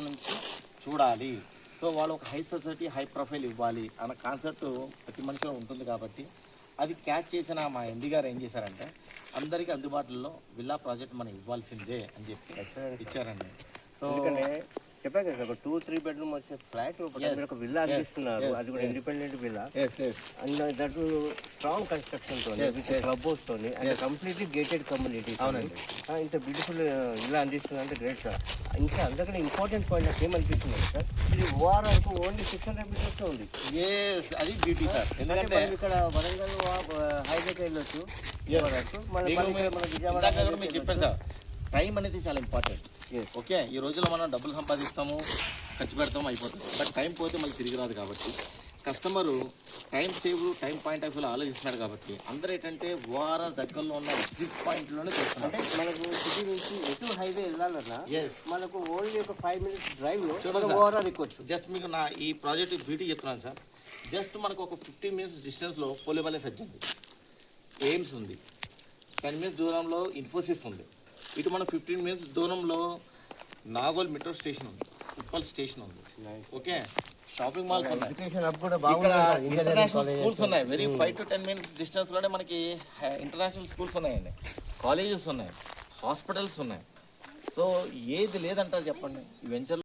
నుంచి చూడాలి. సో వాళ్ళు ఒక హై సొసైటీ హై ప్రొఫైల్ ఇవ్వాలి అన్న కాన్సెప్ట్ ప్రతి మనిషిలో ఉంటుంది కాబట్టి అది క్యాచ్ చేసిన మా ఎండి గారు ఏం చేశారంటే అందరికీ అందుబాటులో విల్లా ప్రాజెక్ట్ మనం ఇవ్వాల్సిందే అని చెప్పి ఇచ్చారండి. సో చెప్పాను కదా సార్, 2-3 బెడ్రూమ్ వచ్చే ఫ్లాట్ ఒక విల్లా అందిస్తున్నారు. అది కూడా independent villa and that strong construction తోని విత్ క్లబ్ హౌస్ తోని అండ్ కంప్లీట్లీ గేటెడ్ కమ్యూనిటీ. అవునండి, ఇంత బ్యూటిఫుల్ విల్లా అందిస్తుంది అంటే గ్రేట్ సార్. ఇంకా అందుకని ఇంపార్టెంట్ పాయింట్ నాకు ఏమనిపిస్తుంది సార్, ఇది ఓఆర్ఆర్కు ఓన్లీ 600 మీటర్స్ ఉంది. అది బ్యూటీ సార్. ఎందుకంటే మనం ఇక్కడ వరంగల్ హైవేకి వెళ్ళొచ్చు. మీకు చెప్పాను సార్, టైం అనేది చాలా ఇంపార్టెంట్. ఓకే, ఈ రోజుల్లో మనం డబ్బులు సంపాదిస్తాము, ఖర్చు పెడతాము, అయిపోతుంది. బట్ టైం పోతే మళ్ళీ తిరిగి రాదు కాబట్టి customer time save time point of వ్యూలో ఆలోచిస్తున్నారు కాబట్టి అందరూ ఏంటంటే ఓఆర్ఆర్ దగ్గరలో ఉన్న ఎగ్జిట్ పాయింట్లోనే చూస్తున్నారు. అంటే మనకు సిటీ నుంచి ఎటు హైవే వెళ్ళాలన్నా మనకు ఓన్లీ ఒక 5 minutes డ్రైవ్లో ఓఆర్ఆర్ ఎక్కొచ్చు. జస్ట్ మీకు నా ఈ ప్రాజెక్ట్ బ్యూటీ చెప్తున్నాను సార్. జస్ట్ మనకు ఒక 15 minutes డిస్టెన్స్లో పోలేబలే సజ్జంది, ఎయిమ్స్ ఉంది, 10 minutes దూరంలో ఇన్ఫోసిస్ ఉంది. ఇటు మనం 15 minutes దూరంలో నాగోల్ మెట్రో స్టేషన్ ఉంది, ఉప్పల్ స్టేషన్ ఉంది. ఓకే, షాపింగ్ మాల్స్ ఉన్నాయి, ఇంటర్నేషనల్ స్కూల్స్ ఉన్నాయి. వెరీ 5 to 10 minutes డిస్టెన్స్లోనే మనకి ఇంటర్నేషనల్ స్కూల్స్ ఉన్నాయండి, కాలేజెస్ ఉన్నాయి, హాస్పిటల్స్ ఉన్నాయి. సో ఏది లేదంటారు చెప్పండి ఈ వెంచర్